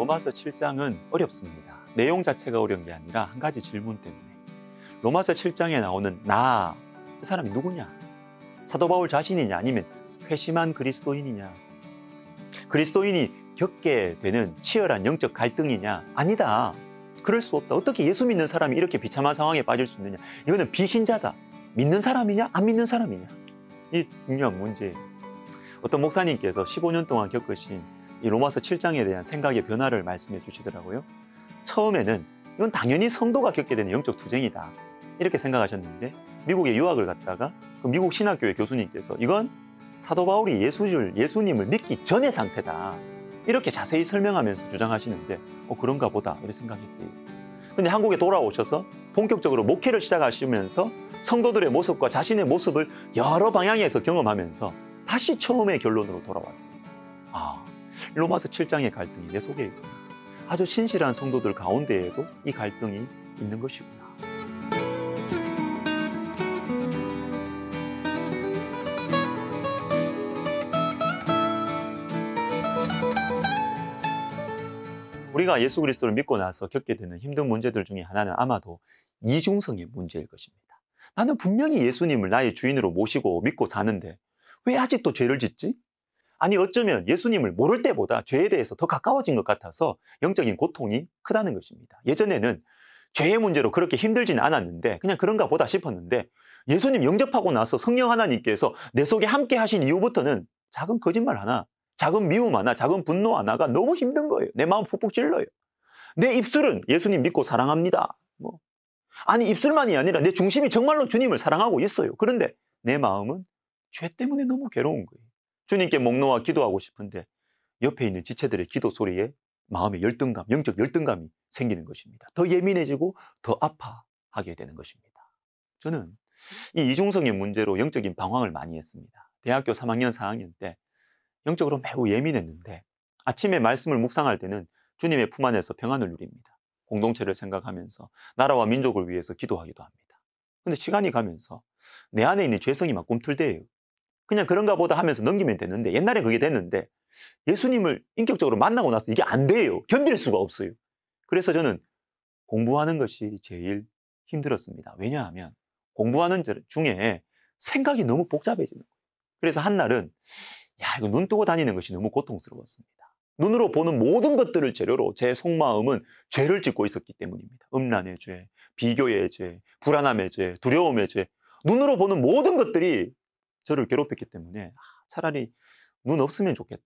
로마서 7장은 어렵습니다. 내용 자체가 어려운 게 아니라 한 가지 질문 때문에. 로마서 7장에 나오는 나, 그 사람이 누구냐? 사도 바울 자신이냐 아니면 회심한 그리스도인이냐? 그리스도인이 겪게 되는 치열한 영적 갈등이냐? 아니다. 그럴 수 없다. 어떻게 예수 믿는 사람이 이렇게 비참한 상황에 빠질 수 있느냐? 이거는 비신자다. 믿는 사람이냐? 안 믿는 사람이냐? 이 중요한 문제예요. 어떤 목사님께서 15년 동안 겪으신 이 로마서 7장에 대한 생각의 변화를 말씀해 주시더라고요. 처음에는 이건 당연히 성도가 겪게 되는 영적 투쟁이다. 이렇게 생각하셨는데 미국에 유학을 갔다가 그 미국 신학교의 교수님께서 이건 사도 바울이 예수님을 믿기 전의 상태다. 이렇게 자세히 설명하면서 주장하시는데 그런가 보다 이렇게 생각했대요. 근데 한국에 돌아오셔서 본격적으로 목회를 시작하시면서 성도들의 모습과 자신의 모습을 여러 방향에서 경험하면서 다시 처음의 결론으로 돌아왔어요. 로마서 7장의 갈등이 내 속에 있구나. 아주 신실한 성도들 가운데에도 이 갈등이 있는 것이구나. 우리가 예수 그리스도를 믿고 나서 겪게 되는 힘든 문제들 중에 하나는 아마도 이중성의 문제일 것입니다. 나는 분명히 예수님을 나의 주인으로 모시고 믿고 사는데 왜 아직도 죄를 짓지? 아니 어쩌면 예수님을 모를 때보다 죄에 대해서 더 가까워진 것 같아서 영적인 고통이 크다는 것입니다. 예전에는 죄의 문제로 그렇게 힘들지는 않았는데 그냥 그런가 보다 싶었는데 예수님 영접하고 나서 성령 하나님께서 내 속에 함께 하신 이후부터는 작은 거짓말 하나, 작은 미움 하나, 작은 분노 하나가 너무 힘든 거예요. 내 마음 푹푹 찔러요. 내 입술은 예수님 믿고 사랑합니다. 아니 입술만이 아니라 내 중심이 정말로 주님을 사랑하고 있어요. 그런데 내 마음은 죄 때문에 너무 괴로운 거예요. 주님께 목 놓아 기도하고 싶은데 옆에 있는 지체들의 기도 소리에 마음의 열등감, 영적 열등감이 생기는 것입니다. 더 예민해지고 더 아파하게 되는 것입니다. 저는 이 이중성의 문제로 영적인 방황을 많이 했습니다. 대학교 3학년, 4학년 때 영적으로 매우 예민했는데 아침에 말씀을 묵상할 때는 주님의 품 안에서 평안을 누립니다. 공동체를 생각하면서 나라와 민족을 위해서 기도하기도 합니다. 근데 시간이 가면서 내 안에 있는 죄성이 막 꿈틀대요. 그냥 그런가 보다 하면서 넘기면 되는데 옛날에 그게 됐는데 예수님을 인격적으로 만나고 나서 이게 안 돼요. 견딜 수가 없어요. 그래서 저는 공부하는 것이 제일 힘들었습니다. 왜냐하면 공부하는 중에 생각이 너무 복잡해지는 거예요. 그래서 한날은 이거 눈 뜨고 다니는 것이 너무 고통스러웠습니다. 눈으로 보는 모든 것들을 재료로 제 속마음은 죄를 짓고 있었기 때문입니다. 음란의 죄, 비교의 죄, 불안함의 죄, 두려움의 죄. 눈으로 보는 모든 것들이 저를 괴롭혔기 때문에 차라리 눈 없으면 좋겠다.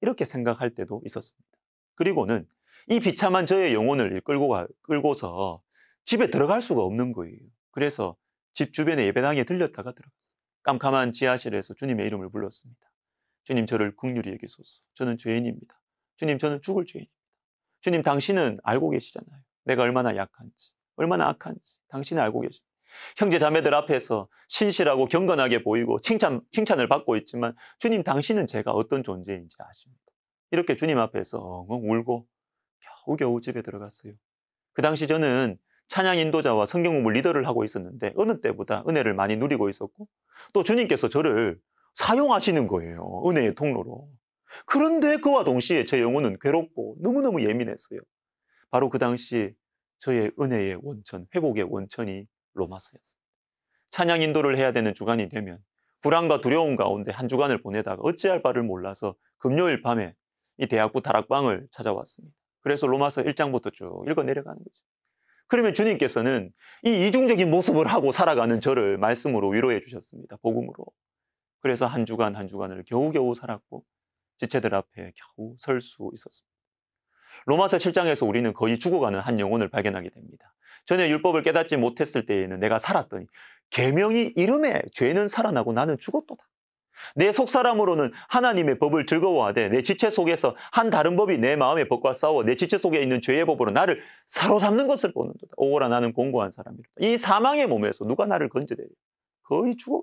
이렇게 생각할 때도 있었습니다. 그리고는 이 비참한 저의 영혼을 끌고서 집에 들어갈 수가 없는 거예요. 그래서 집 주변의 예배당에 들렸다가 들어갔어요. 깜깜한 지하실에서 주님의 이름을 불렀습니다. 주님 저를 긍휼히 여기소서. 저는 죄인입니다. 주님 저는 죽을 죄인입니다. 주님 당신은 알고 계시잖아요. 내가 얼마나 약한지, 얼마나 악한지 당신은 알고 계십니다. 형제 자매들 앞에서 신실하고 경건하게 보이고 칭찬을 받고 있지만 주님 당신은 제가 어떤 존재인지 아십니다. 이렇게 주님 앞에서 엉엉 울고 겨우겨우 집에 들어갔어요. 그 당시 저는 찬양 인도자와 성경 공부 리더를 하고 있었는데 어느 때보다 은혜를 많이 누리고 있었고 또 주님께서 저를 사용하시는 거예요. 은혜의 통로로. 그런데 그와 동시에 제 영혼은 괴롭고 너무너무 예민했어요. 바로 그 당시 저의 은혜의 원천, 회복의 원천이 로마서였습니다. 찬양 인도를 해야 되는 주간이 되면 불안과 두려움 가운데 한 주간을 보내다가 어찌할 바를 몰라서 금요일 밤에 이 대학부 다락방을 찾아왔습니다. 그래서 로마서 1장부터 쭉 읽어 내려가는 거죠. 그러면 주님께서는 이 이중적인 모습을 하고 살아가는 저를 말씀으로 위로해 주셨습니다. 복음으로. 그래서 한 주간 한 주간을 겨우겨우 살았고 지체들 앞에 겨우 설 수 있었습니다. 로마서 7장에서 우리는 거의 죽어가는 한 영혼을 발견하게 됩니다. 전에 율법을 깨닫지 못했을 때에는 내가 살았더니 계명이 이름에 죄는 살아나고 나는 죽었도다. 내 속사람으로는 하나님의 법을 즐거워하되 내 지체 속에서 한 다른 법이 내 마음의 법과 싸워 내 지체 속에 있는 죄의 법으로 나를 사로잡는 것을 보는도다. 오라 나는 공고한 사람이로다. 이 사망의 몸에서 누가 나를 건져내려? 거의 죽어.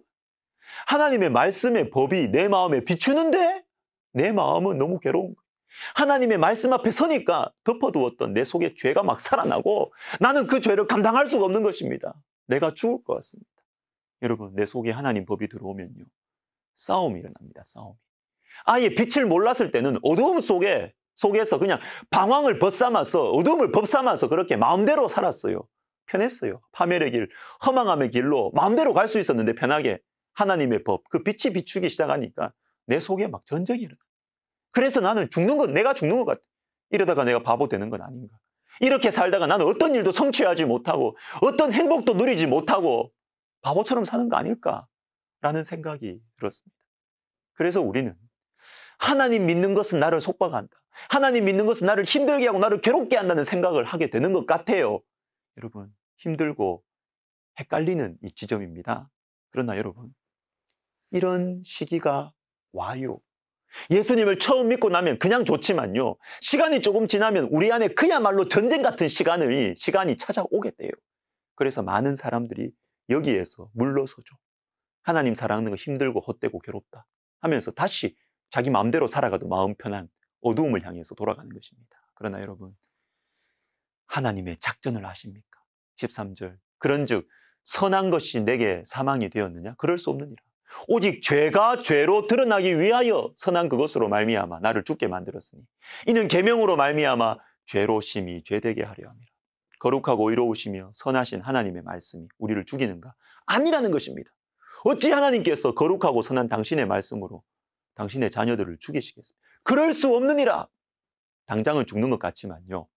하나님의 말씀의 법이 내 마음에 비추는데 내 마음은 너무 괴로운 거예요. 하나님의 말씀 앞에 서니까 덮어두었던 내 속에 죄가 막 살아나고 나는 그 죄를 감당할 수가 없는 것입니다. 내가 죽을 것 같습니다. 여러분 내 속에 하나님 법이 들어오면요 싸움이 일어납니다. 싸움이. 아예 빛을 몰랐을 때는 어두움 속에 속에서 그냥 방황을 벗삼아서 어둠을 벗삼아서 그렇게 마음대로 살았어요. 편했어요. 파멸의 길, 허망함의 길로 마음대로 갈 수 있었는데 편하게 하나님의 법, 그 빛이 비추기 시작하니까 내 속에 막 전쟁이 일어나. 그래서 나는 죽는 건 내가 죽는 것 같아. 이러다가 내가 바보 되는 건 아닌가. 이렇게 살다가 나는 어떤 일도 성취하지 못하고 어떤 행복도 누리지 못하고 바보처럼 사는 거 아닐까라는 생각이 들었습니다. 그래서 우리는 하나님 믿는 것은 나를 속박한다. 하나님 믿는 것은 나를 힘들게 하고 나를 괴롭게 한다는 생각을 하게 되는 것 같아요. 여러분, 힘들고 헷갈리는 이 지점입니다. 그러나 여러분, 이런 시기가 와요. 예수님을 처음 믿고 나면 그냥 좋지만요. 시간이 조금 지나면 우리 안에 그야말로 전쟁 같은 시간이 찾아오게 돼요. 그래서 많은 사람들이 여기에서 물러서죠. 하나님 사랑하는 거 힘들고 헛되고 괴롭다 하면서 다시 자기 마음대로 살아가도 마음 편한 어두움을 향해서 돌아가는 것입니다. 그러나 여러분, 하나님의 작전을 아십니까? 13절. 그런즉 선한 것이 내게 사망이 되었느냐? 그럴 수 없느니라. 오직 죄가 죄로 드러나기 위하여 선한 그것으로 말미암아 나를 죽게 만들었으니 이는 계명으로 말미암아 죄로 심히 죄되게 하려 함이라. 거룩하고 의로우시며 선하신 하나님의 말씀이 우리를 죽이는가? 아니라는 것입니다. 어찌 하나님께서 거룩하고 선한 당신의 말씀으로 당신의 자녀들을 죽이시겠습니까? 그럴 수 없느니라. 당장은 죽는 것 같지만요.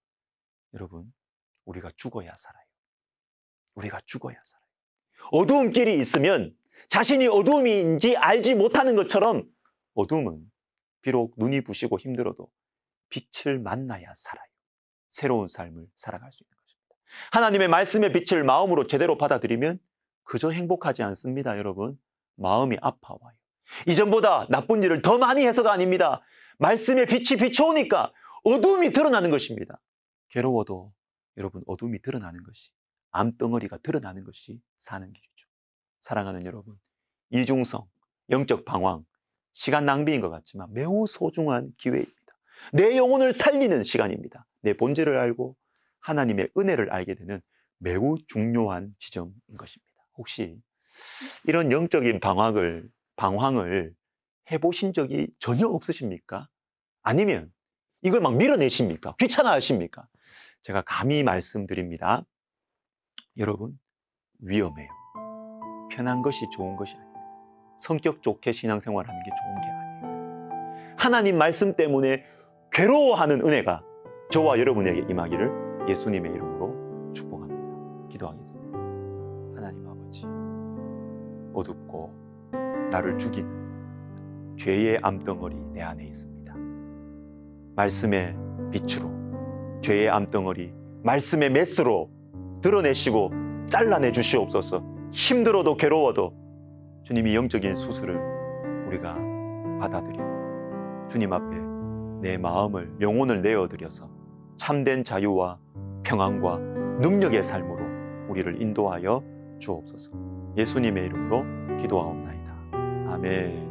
여러분, 우리가 죽어야 살아요. 우리가 죽어야 살아요. 어두운 길이 있으면 자신이 어두움인지 알지 못하는 것처럼 어두움은 비록 눈이 부시고 힘들어도 빛을 만나야 살아요. 새로운 삶을 살아갈 수 있는 것입니다. 하나님의 말씀의 빛을 마음으로 제대로 받아들이면 그저 행복하지 않습니다, 여러분. 마음이 아파와요. 이전보다 나쁜 일을 더 많이 해서가 아닙니다. 말씀의 빛이 비춰오니까 어두움이 드러나는 것입니다. 괴로워도 여러분, 어둠이 드러나는 것이, 암덩어리가 드러나는 것이 사는 길이죠. 사랑하는 여러분, 이중성, 영적 방황, 시간 낭비인 것 같지만 매우 소중한 기회입니다. 내 영혼을 살리는 시간입니다. 내 본질을 알고 하나님의 은혜를 알게 되는 매우 중요한 지점인 것입니다. 혹시 이런 영적인 방황을 해보신 적이 전혀 없으십니까? 아니면 이걸 막 밀어내십니까? 귀찮아하십니까? 제가 감히 말씀드립니다. 여러분, 위험해요. 편한 것이 좋은 것이 아닙니다. 성격 좋게 신앙생활하는 게 좋은 게 아니에요. 하나님 말씀 때문에 괴로워하는 은혜가 저와 여러분에게 임하기를 예수님의 이름으로 축복합니다. 기도하겠습니다. 하나님 아버지, 어둡고 나를 죽이는 죄의 암덩어리 내 안에 있습니다. 말씀의 빛으로 죄의 암덩어리, 말씀의 메스로 드러내시고 잘라내 주시옵소서. 힘들어도 괴로워도 주님이 영적인 수술을 우리가 받아들이고 주님 앞에 내 마음을, 영혼을 내어드려서 참된 자유와 평안과 능력의 삶으로 우리를 인도하여 주옵소서. 예수님의 이름으로 기도하옵나이다. 아멘.